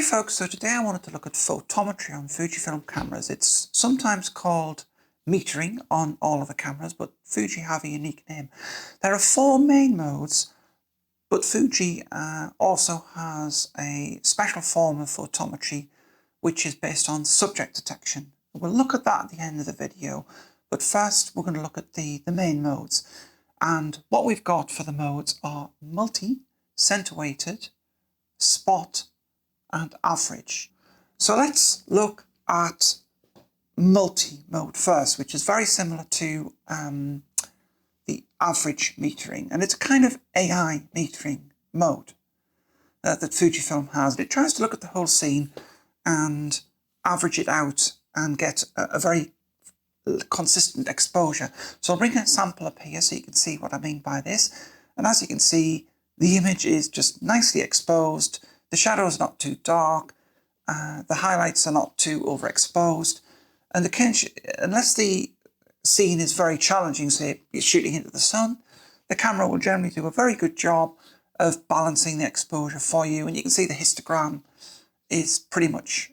folks, so today I wanted to look at photometry on Fujifilm cameras. It's sometimes called metering on all of the cameras, but Fuji have a unique name. There are four main modes, but Fuji also has a special form of photometry which is based on subject detection. We'll look at that at the end of the video, but first we're going to look at the main modes. And what we've got for the modes are multi, center weighted, spot, and average. So let's look at multi-mode first, which is very similar to the average metering, and it's a kind of AI metering mode that Fujifilm has. It tries to look at the whole scene and average it out and get a very consistent exposure. So I'll bring a sample up here so you can see what I mean by this. And as you can see, the image is just nicely exposed. The shadows are not too dark. The highlights are not too overexposed. And unless the scene is very challenging, say you're shooting into the sun, the camera will generally do a very good job of balancing the exposure for you. And you can see the histogram is pretty much,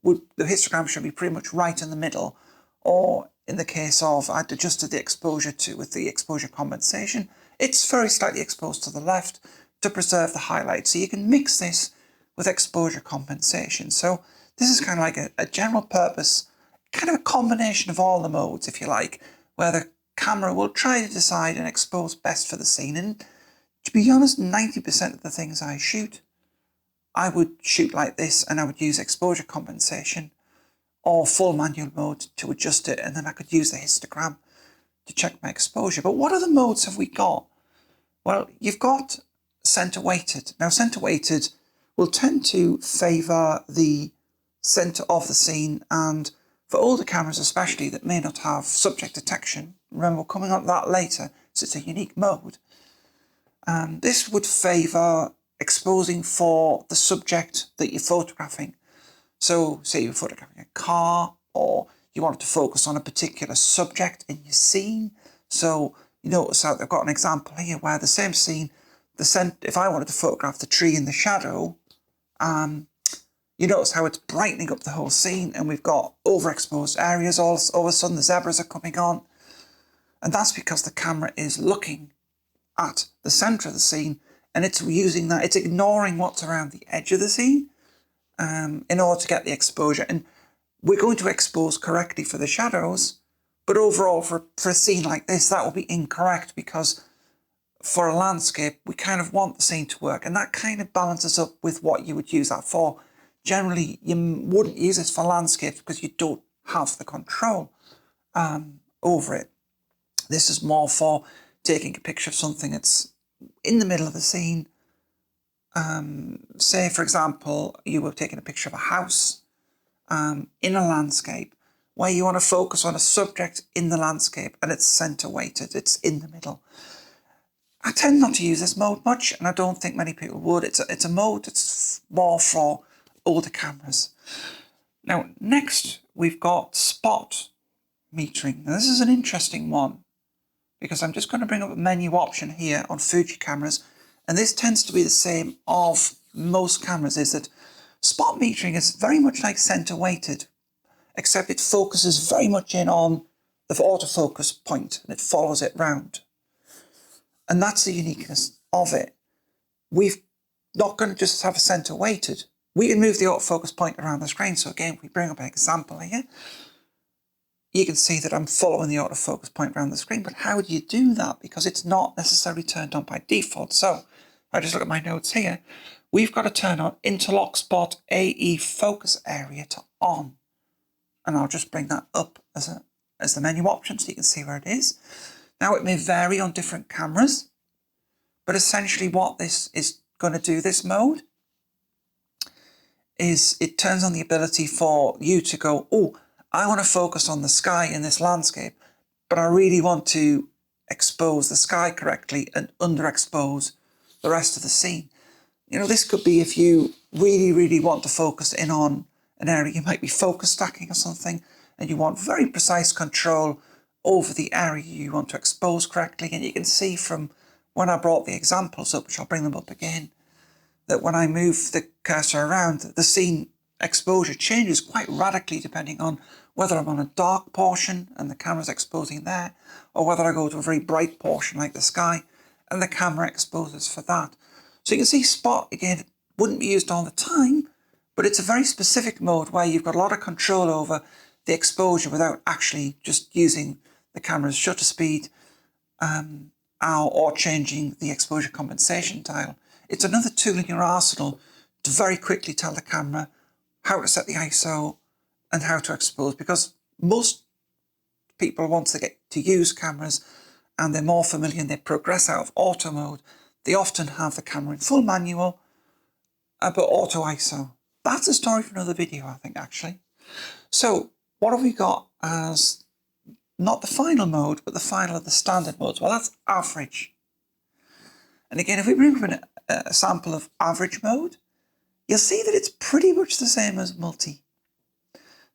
the histogram should be pretty much right in the middle. Or in the case of, I'd adjusted the exposure with the exposure compensation, it's very slightly exposed to the left to preserve the highlight. So you can mix this with exposure compensation. So this is kind of like a general purpose, kind of a combination of all the modes, if you like, where the camera will try to decide and expose best for the scene. And to be honest, 90% of the things I shoot, I would shoot like this, and I would use exposure compensation or full manual mode to adjust it, and then I could use the histogram to check my exposure. But what other modes have we got? Well, you've got center weighted. Now, center weighted will tend to favour the center of the scene, and for older cameras especially that may not have subject detection, remember we're coming on to that later, so it's a unique mode, this would favour exposing for the subject that you're photographing. So say you're photographing a car, or you wanted to focus on a particular subject in your scene. So you notice how they've got an example here where the same scene, if I wanted to photograph the tree in the shadow, you notice how it's brightening up the whole scene, and we've got overexposed areas. All of a sudden the zebras are coming on. And that's because the camera is looking at the centre of the scene, and it's using that, it's ignoring what's around the edge of the scene in order to get the exposure. And we're going to expose correctly for the shadows, but overall for a scene like this, that will be incorrect, because for a landscape, we kind of want the scene to work, and that kind of balances up with what you would use that for. Generally, you wouldn't use this for landscapes because you don't have the control over it. This is more for taking a picture of something that's in the middle of the scene. Say, for example, you were taking a picture of a house in a landscape where you want to focus on a subject in the landscape, and it's center weighted, it's in the middle. I tend not to use this mode much, and I don't think many people would. It's a mode that's more for older cameras. Now, next we've got spot metering. Now, this is an interesting one, because I'm just going to bring up a menu option here on Fuji cameras, and this tends to be the same of most cameras, is that spot metering is very much like center weighted, except it focuses very much in on the autofocus point and it follows it round. And that's the uniqueness of it. We're not going to just have a center weighted. We can move the autofocus point around the screen. So again, if we bring up an example here, you can see that I'm following the autofocus point around the screen. But how do you do that? Because it's not necessarily turned on by default. So I just look at my notes here. We've got to turn on interlock spot AE focus area to on. And I'll just bring that up as the menu option so you can see where it is. Now, it may vary on different cameras, but essentially what this is going to do, this mode, is it turns on the ability for you to go, oh, I want to focus on the sky in this landscape, but I really want to expose the sky correctly and underexpose the rest of the scene. You know, this could be if you really, really want to focus in on an area, you might be focus stacking or something, and you want very precise control over the area you want to expose correctly. And you can see from when I brought the examples up, which I'll bring them up again, that when I move the cursor around, the scene exposure changes quite radically depending on whether I'm on a dark portion and the camera's exposing there, or whether I go to a very bright portion like the sky and the camera exposes for that. So you can see spot, again, wouldn't be used all the time, but it's a very specific mode where you've got a lot of control over the exposure without actually just using the camera's shutter speed or changing the exposure compensation dial. It's another tool in your arsenal to very quickly tell the camera how to set the ISO and how to expose, because most people, once they get to use cameras and they're more familiar and they progress out of auto mode, they often have the camera in full manual, but auto ISO. That's a story for another video, I think, actually. So what have we got as not the final mode, but the final of the standard modes? Well, that's average. And again, if we bring up a sample of average mode, you'll see that it's pretty much the same as multi.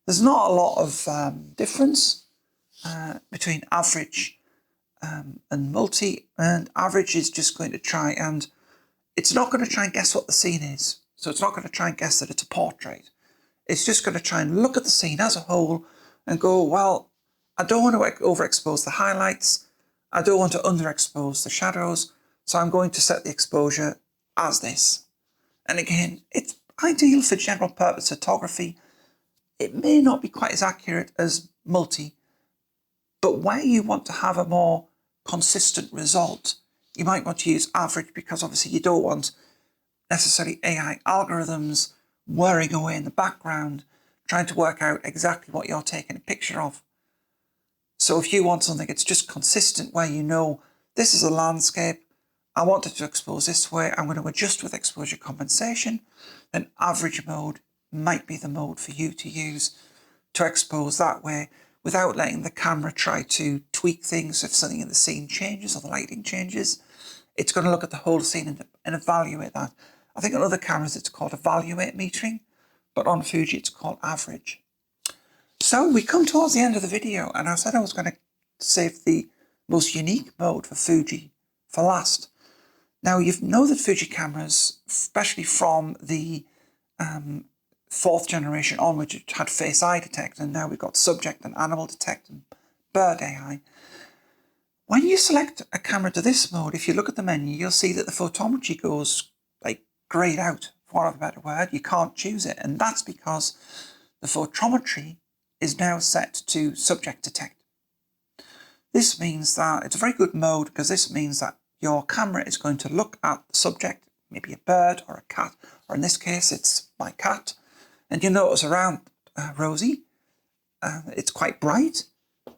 There's not a lot of difference between average and multi, and average is just going to try and, it's not going to try and guess what the scene is. So it's not going to try and guess that it's a portrait. It's just going to try and look at the scene as a whole and go, well, I don't want to overexpose the highlights. I don't want to underexpose the shadows. So I'm going to set the exposure as this. And again, it's ideal for general purpose photography. It may not be quite as accurate as multi, but where you want to have a more consistent result, you might want to use average, because obviously you don't want necessarily AI algorithms whirring away in the background, trying to work out exactly what you're taking a picture of. So if you want something that's just consistent, where you know this is a landscape, I want it to expose this way, I'm going to adjust with exposure compensation, then average mode might be the mode for you to use to expose that way without letting the camera try to tweak things. If something in the scene changes or the lighting changes, it's going to look at the whole scene and evaluate that. I think on other cameras it's called evaluate metering, but on Fuji it's called average. So we come towards the end of the video, and I said I was going to save the most unique mode for Fuji for last. Now, you know that Fuji cameras, especially from the 4th generation onwards, it had face eye detect, and now we've got subject and animal detect and bird AI. When you select a camera to this mode, if you look at the menu, you'll see that the photometry goes like grayed out, for want of a better word. You can't choose it, and that's because the photometry is now set to subject detect. This means that it's a very good mode, because this means that your camera is going to look at the subject, maybe a bird or a cat, or in this case it's my cat, and you notice around Rosie, it's quite bright,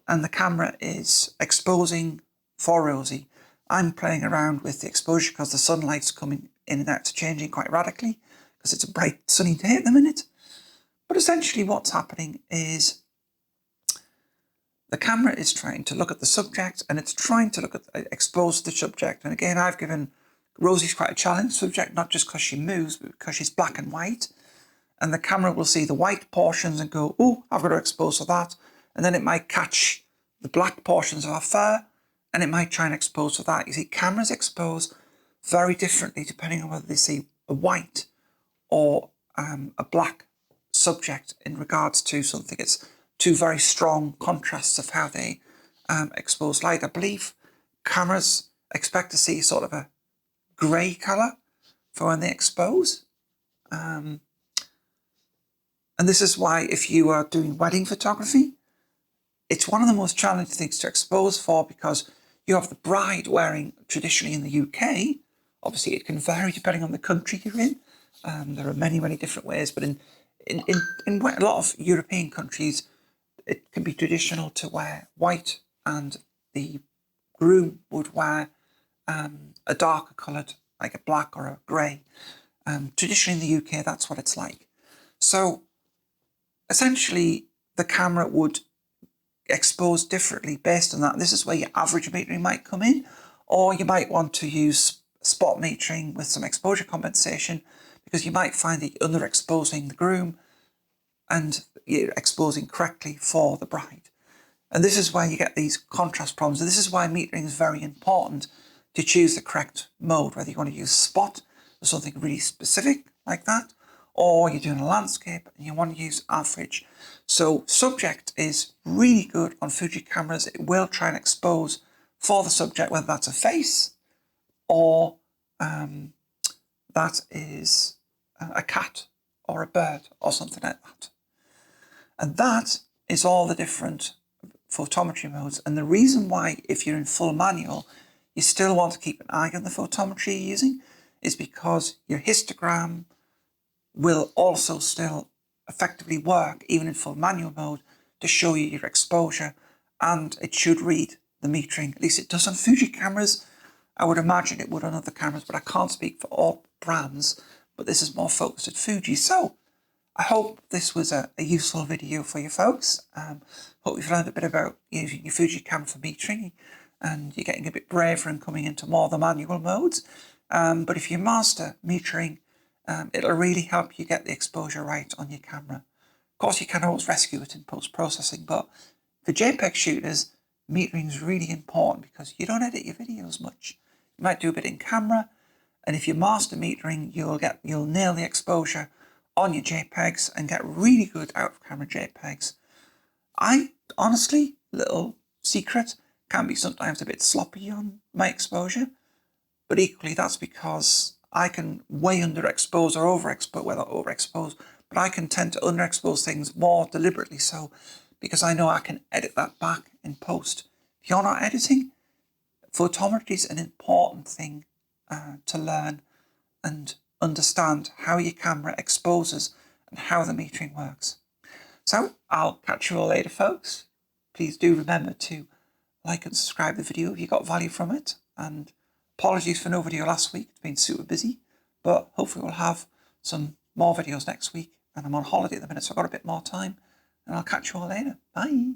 and the camera is exposing for Rosie. I'm playing around with the exposure because the sunlight's coming in and out, it's changing quite radically because it's a bright sunny day at the minute. But essentially what's happening is the camera is trying to look at the subject, and it's trying to look at expose the subject. And again, I've given Rosie's quite a challenge subject, not just because she moves, but because she's black and white. And the camera will see the white portions and go, oh, I've got to expose for that. And then it might catch the black portions of her fur, and it might try and expose for that. You see, cameras expose very differently depending on whether they see a white or a black subject in regards to something. It's two very strong contrasts of how they expose light. I believe cameras expect to see sort of a grey colour for when they expose. And this is why if you are doing wedding photography, it's one of the most challenging things to expose for, because you have the bride wearing, traditionally in the UK, obviously it can vary depending on the country you're in. There are many, many different ways, but in a lot of European countries, it can be traditional to wear white, and the groom would wear a darker coloured, like a black or a grey. Traditionally in the UK, that's what it's like. So essentially, the camera would expose differently based on that. This is where your average metering might come in, or you might want to use spot metering with some exposure compensation, because you might find that you're underexposing the groom and you're exposing correctly for the bride. And this is where you get these contrast problems. And this is why metering is very important to choose the correct mode, whether you want to use spot, something really specific like that, or you're doing a landscape and you want to use average. So subject is really good on Fuji cameras. It will try and expose for the subject, whether that's a face or that is a cat or a bird or something like that. And that is all the different photometry modes. And the reason why, if you're in full manual, you still want to keep an eye on the photometry you're using is because your histogram will also still effectively work, even in full manual mode, to show you your exposure, and it should read the metering. At least it does on Fuji cameras. I would imagine it would on other cameras, but I can't speak for all brands, but this is more focused at Fuji. So I hope this was a useful video for you folks. Hope you've learned a bit about using your Fuji camera for metering, and you're getting a bit braver and coming into more of the manual modes. But if you master metering, it'll really help you get the exposure right on your camera. Of course, you can always rescue it in post-processing, but for JPEG shooters, metering is really important because you don't edit your videos much. You might do a bit in camera, and if you master metering, you'll nail the exposure on your JPEGs and get really good out-of-camera JPEGs. I honestly, little secret, can be sometimes a bit sloppy on my exposure, but equally that's because I can way underexpose or overexpose, well not overexpose, but I can tend to underexpose things more deliberately so, because I know I can edit that back in post. If you're not editing, photometry is an important thing to learn and understand how your camera exposes and how the metering works. So I'll catch you all later, folks. Please do remember to like and subscribe the video if you got value from it, and apologies for no video last week. It's been super busy, but hopefully we'll have some more videos next week, and I'm on holiday at the minute, so I've got a bit more time, and I'll catch you all later. Bye.